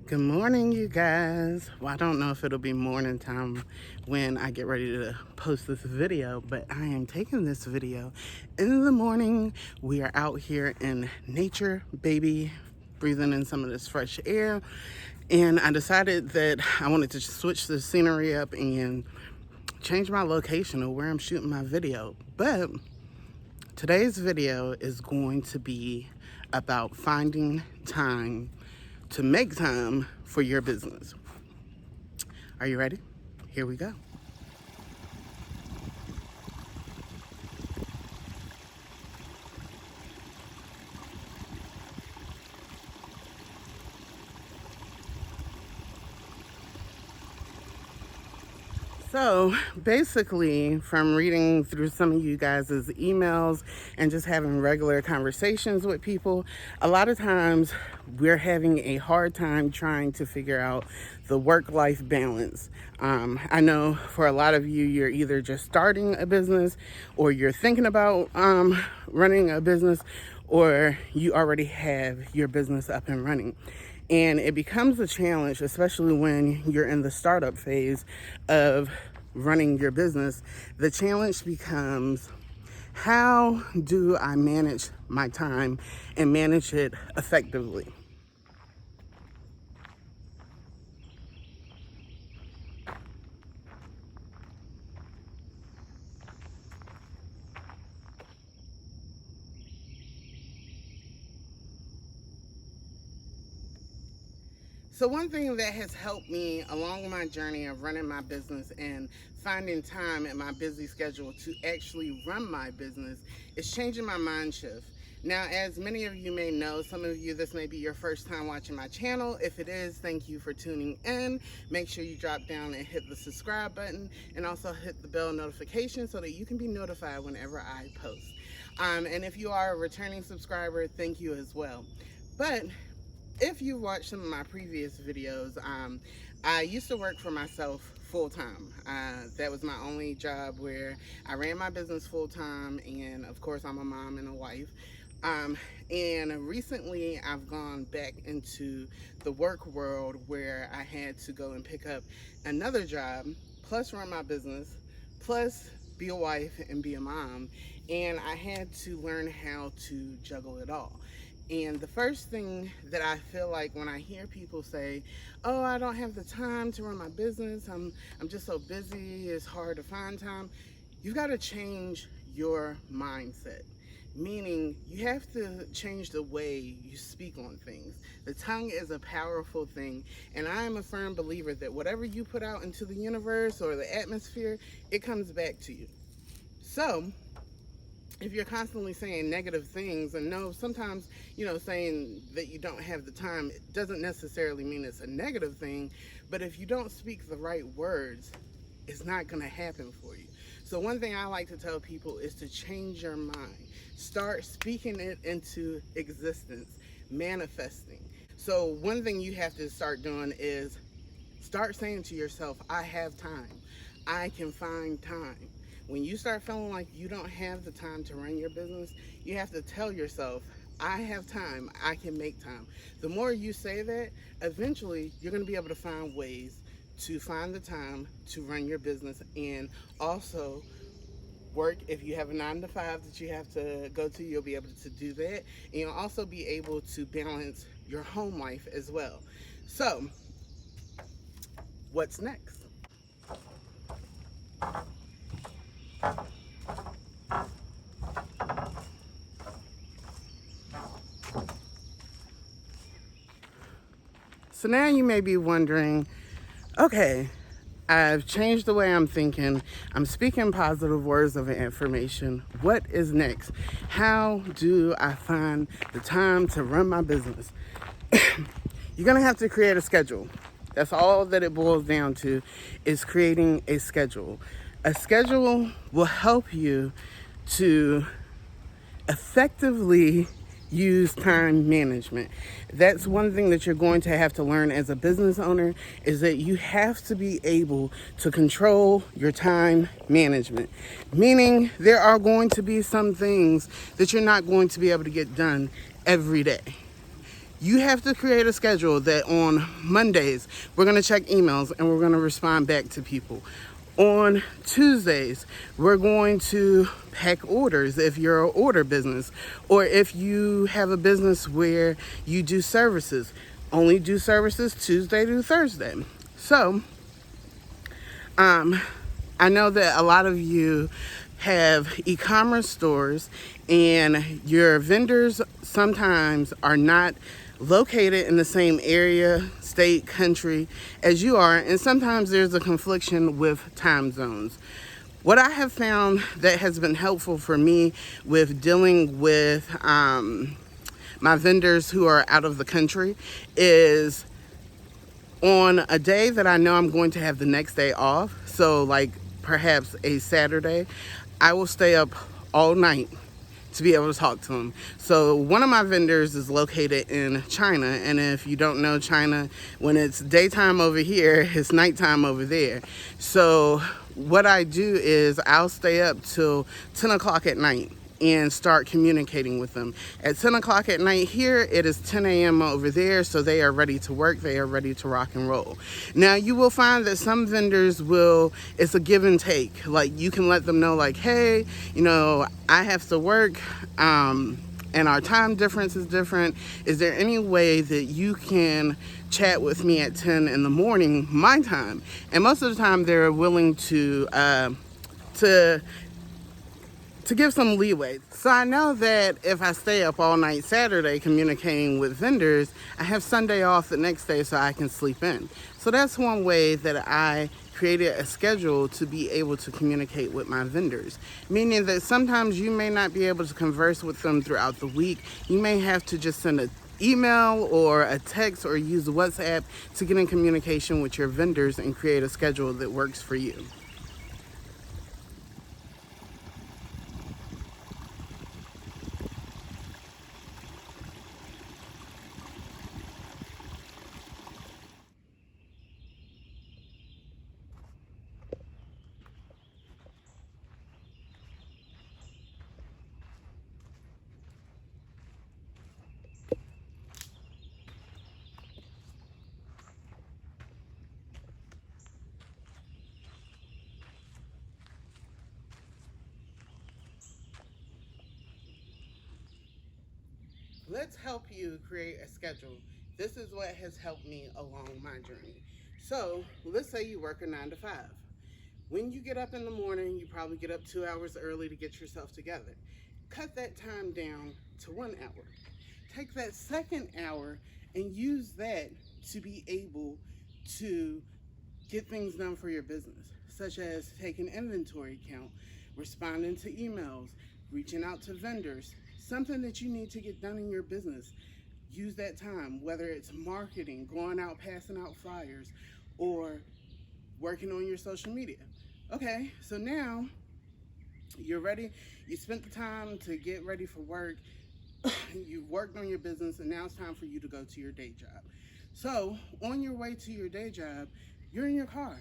Good morning, you guys. Well, I don't know if it'll be morning time when I get ready to post this video, but I am taking this video in the morning. We are out here in nature, baby, breathing in some of this fresh air. And I decided that I wanted to switch the scenery up and change my location of where I'm shooting my video. But today's video is going to be about finding time to make time for your business. Are you ready? Here we go. So basically, from reading through some of you guys' emails and just having regular conversations with people, a lot of times we're having a hard time trying to figure out the work-life balance. I know for a lot of you, you're either just starting a business or you're thinking about running a business, or you already have your business up and running. And it becomes a challenge, especially when you're in the startup phase of running your business. The challenge becomes, how do I manage my time and manage it effectively? So one thing that has helped me along my journey of running my business and finding time in my busy schedule to actually run my business is changing my mind shift. Now, as many of you may know, some of you, this may be your first time watching my channel. If it is, thank you for tuning in. Make sure you drop down and hit the subscribe button and also hit the bell notification so that you can be notified whenever I post. And if you are a returning subscriber, thank you as well. But if you watched some of my previous videos, I used to work for myself full-time. That was my only job where I ran my business full-time, and of course I'm a mom and a wife. And recently I've gone back into the work world where I had to go and pick up another job, plus run my business, plus be a wife and be a mom. And I had to learn how to juggle it all. And the first thing that I feel like when I hear people say, oh, I don't have the time to run my business, I'm just so busy, it's hard to find time, you've got to change your mindset. Meaning you have to change the way you speak on things. The tongue is a powerful thing, and I am a firm believer that whatever you put out into the universe or the atmosphere, it comes back to you. So if you're constantly saying negative things, and no, sometimes, saying that you don't have the time, it doesn't necessarily mean it's a negative thing, but if you don't speak the right words, it's not going to happen for you. So one thing I like to tell people is to change your mind. Start speaking it into existence, manifesting. So one thing you have to start doing is start saying to yourself, I have time. I can find time. When you start feeling like you don't have the time to run your business, you have to tell yourself, I have time, I can make time. The more you say that, eventually you're going to be able to find ways to find the time to run your business, and also work. If you have a 9-to-5 that you have to go to, you'll be able to do that. And you'll also be able to balance your home life as well. So, what's next? So now you may be wondering, okay, I've changed the way I'm thinking. I'm speaking positive words of affirmation. What is next? How do I find the time to run my business? You're going to have to create a schedule. That's all that it boils down to, is creating a schedule. A schedule will help you to effectively use time management. That's one thing that you're going to have to learn as a business owner, is that you have to be able to control your time management. Meaning there are going to be some things that you're not going to be able to get done every day. You have to create a schedule that on Mondays, we're going to check emails and we're going to respond back to people. On Tuesdays, we're going to pack orders if you're an order business, or if you have a business where you do services, only do services Tuesday to Thursday. So, I know that a lot of you have e-commerce stores and your vendors sometimes are not located in the same area, state, country as you are, and sometimes there's a confliction with time zones. What I have found that has been helpful for me with dealing with my vendors who are out of the country is on a day that I know I'm going to have the next day off, so like perhaps a Saturday, I will stay up all night to be able to talk to them. So one of my vendors is located in China, and if you don't know China, when it's daytime over here, it's nighttime over there. So what I do is I'll stay up till 10 o'clock at night and start communicating with them. At 10 o'clock at night here, it is 10 a.m. over there, so they are ready to work, they are ready to rock and roll. Now, you will find that some vendors it's a give and take. Like, you can let them know, like, hey, I have to work, and our time difference is different. Is there any way that you can chat with me at 10 in the morning, my time? And most of the time, they're willing to give some leeway. So I know that if I stay up all night Saturday communicating with vendors, I have Sunday off the next day so I can sleep in. So that's one way that I created a schedule to be able to communicate with my vendors. Meaning that sometimes you may not be able to converse with them throughout the week. You may have to just send an email or a text or use WhatsApp to get in communication with your vendors and create a schedule that works for you. Let's help you create a schedule. This is what has helped me along my journey. So let's say you work a 9 to 5. When you get up in the morning, you probably get up 2 hours early to get yourself together. Cut that time down to 1 hour. Take that second hour and use that to be able to get things done for your business, such as taking inventory count, responding to emails, reaching out to vendors, something that you need to get done in your business. Use that time, whether it's marketing, going out, passing out flyers, or working on your social media. Okay, so now you're ready. You spent the time to get ready for work. You've worked on your business, and now it's time for you to go to your day job. So on your way to your day job, you're in your car.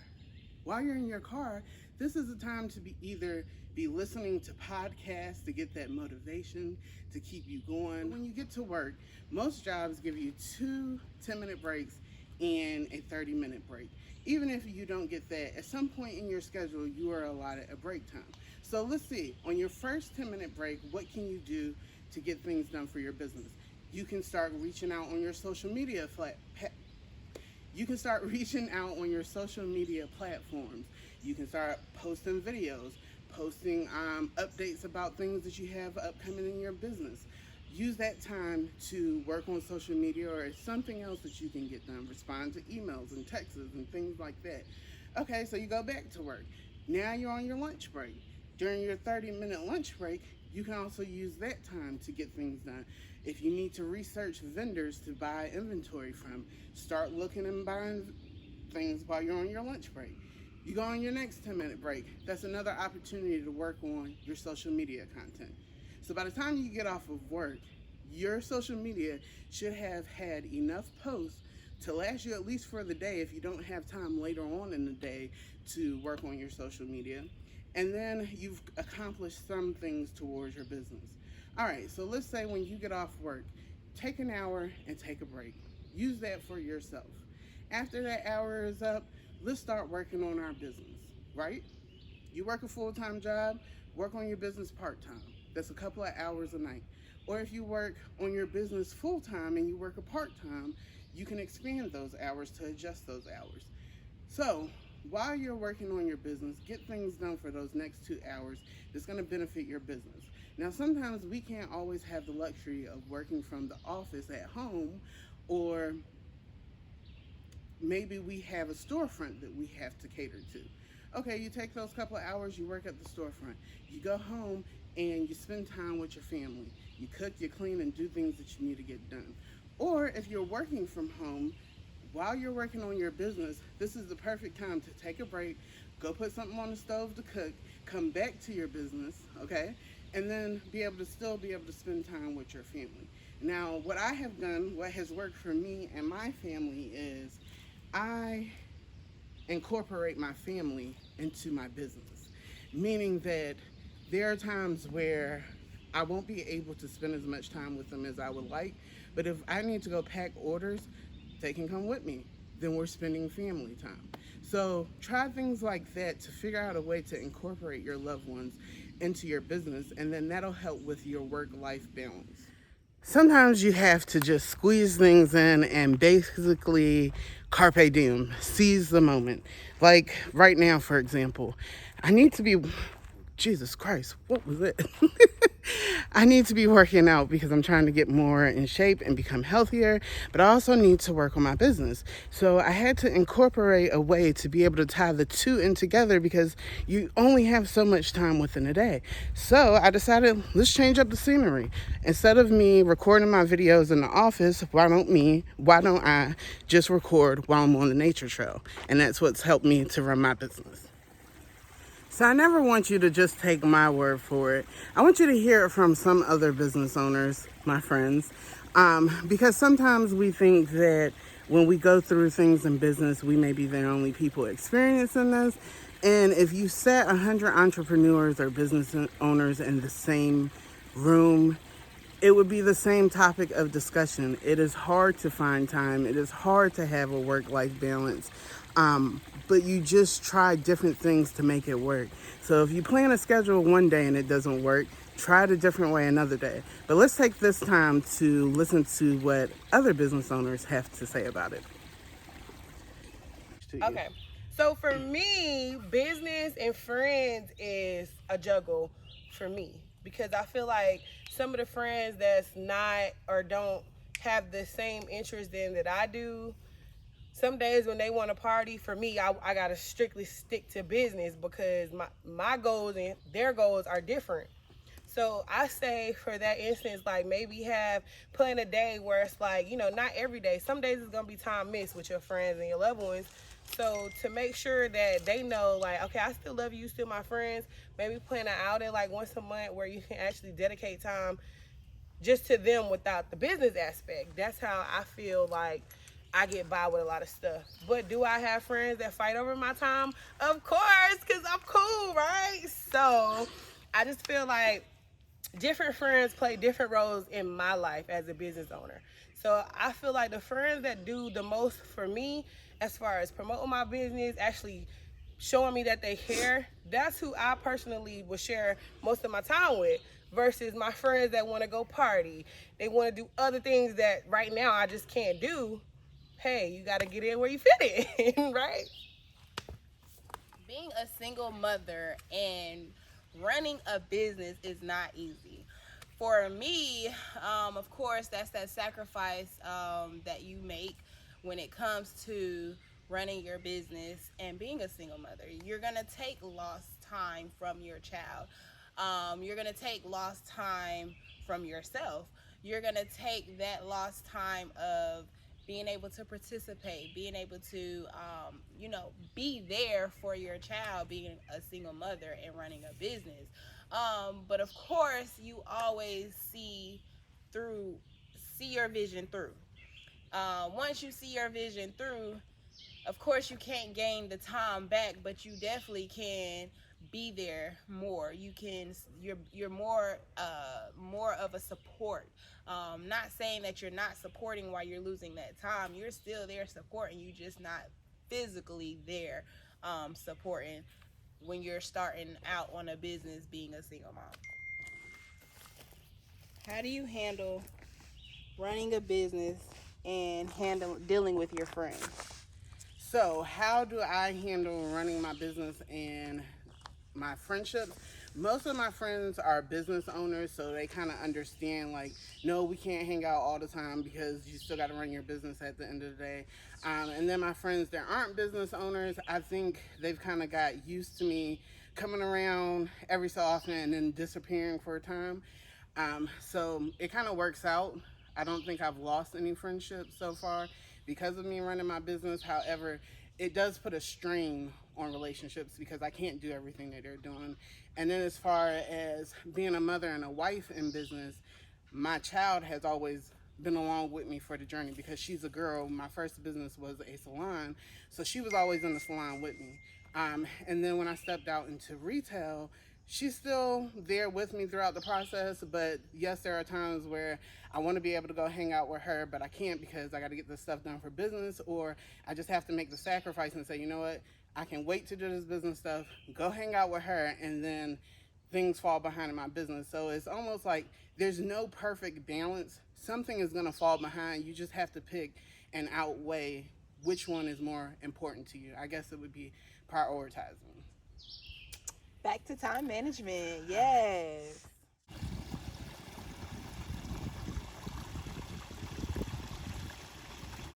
While you're in your car, this is the time to either be listening to podcasts to get that motivation to keep you going. When you get to work, most jobs give you 2 10-minute breaks and a 30-minute break. Even if you don't get that, at some point in your schedule, you are allotted a break time. So let's see, on your first 10-minute break, what can you do to get things done for your business? You can start reaching out on your social media platforms. You can start posting videos, posting updates about things that you have upcoming in your business. Use that time to work on social media or something else that you can get done. Respond to emails and texts and things like that. Okay, so you go back to work. Now you're on your lunch break. During your 30-minute lunch break, you can also use that time to get things done. If you need to research vendors to buy inventory from, start looking and buying things while you're on your lunch break. You go on your next 10-minute break. That's another opportunity to work on your social media content. So by the time you get off of work, your social media should have had enough posts to last you at least for the day if you don't have time later on in the day to work on your social media. And then you've accomplished some things towards your business. All right, so let's say when you get off work, take an hour and take a break. Use that for yourself. After that hour is up, let's start working on our business, right? You work a full-time job, work on your business part-time. That's a couple of hours a night. Or if you work on your business full-time and you work a part-time, you can expand those hours to adjust those hours. So while you're working on your business, get things done for those next 2 hours that's going to benefit your business. Now, sometimes we can't always have the luxury of working from the office at home, or maybe we have a storefront that we have to cater to. Okay, you take those couple of hours, you work at the storefront. You go home and you spend time with your family. You cook, you clean, and do things that you need to get done. Or if you're working from home, while you're working on your business, this is the perfect time to take a break, go put something on the stove to cook, come back to your business, okay? And then be able to spend time with your family. Now, what I have done, what has worked for me and my family is I incorporate my family into my business, meaning that there are times where I won't be able to spend as much time with them as I would like, but if I need to go pack orders, they can come with me. Then we're spending family time. So try things like that to figure out a way to incorporate your loved ones into your business, and then that'll help with your work-life balance. Sometimes you have to just squeeze things in and basically carpe diem, seize the moment. Like right now, for example, I need to be, Jesus Christ, what was it? I need to be working out because I'm trying to get more in shape and become healthier, but I also need to work on my business. So I had to incorporate a way to be able to tie the two in together because you only have so much time within a day. So I decided, let's change up the scenery. Instead of me recording my videos in the office, why don't I just record while I'm on the nature trail? And that's what's helped me to run my business. So I never want you to just take my word for it. I want you to hear it from some other business owners, my friends, because sometimes we think that when we go through things in business, we may be the only people experiencing this. And if you set 100 entrepreneurs or business owners in the same room, it would be the same topic of discussion. It is hard to find time. It is hard to have a work-life balance. But you just try different things to make it work. So if you plan a schedule one day and it doesn't work, try it a different way another day. But let's take this time to listen to what other business owners have to say about it. Okay. So for me, business and friends is a juggle for me because I feel like some of the friends that's not or don't have the same interest in that I do, some days when they want to party, for me, I gotta strictly stick to business because my goals and their goals are different. So I say for that instance, like maybe plan a day where it's like, not every day. Some days it's gonna be time missed with your friends and your loved ones. So to make sure that they know, like, okay, I still love you, still my friends, maybe plan an outing like once a month where you can actually dedicate time just to them without the business aspect. That's how I feel like I get by with a lot of stuff. But do I have friends that fight over my time? Of course, because I'm cool, right? So I just feel like different friends play different roles in my life as a business owner. So I feel like the friends that do the most for me as far as promoting my business, actually showing me that they care, that's who I personally will share most of my time with versus my friends that want to go party. They want to do other things that right now I just can't do. Hey, you got to get in where you fit in, right? Being a single mother and running a business is not easy. For me, of course, that's that sacrifice that you make when it comes to running your business and being a single mother. You're going to take lost time from your child. You're going to take lost time from yourself. You're going to take that lost time of being able to participate, being able to, be there for your child, being a single mother and running a business. But of course, you always see your vision through. Once you see your vision through, of course, you can't gain the time back, but you definitely can be there more. You're more of a support. Not saying that you're not supporting while you're losing that time. You're still there supporting, you just not physically there supporting when you're starting out on a business being a single mom. How do you handle running a business and dealing with your friends? So, how do I handle running my business and my friendships? Most of my friends are business owners, so they kind of understand, like, no, we can't hang out all the time because you still got to run your business at the end of the day. And then my friends that aren't business owners, I think they've kind of got used to me coming around every so often and then disappearing for a time. So it kind of works out. I don't think I've lost any friendships so far because of me running my business. However, it does put a strain on relationships because I can't do everything that they're doing. And then as far as being a mother and a wife in business, my child has always been along with me for the journey because she's a girl. My first business was a salon, so she was always in the salon with me. And then when I stepped out into retail, she's still there with me throughout the process. But yes, there are times where I want to be able to go hang out with her, but I can't because I got to get this stuff done for business, or I just have to make the sacrifice and say, you know what, I can wait to do this business stuff, go hang out with her, and then things fall behind in my business. So it's almost like there's no perfect balance. Something is going to fall behind. You just have to pick and outweigh which one is more important to you. I guess it would be prioritizing. Back to time management. Yes.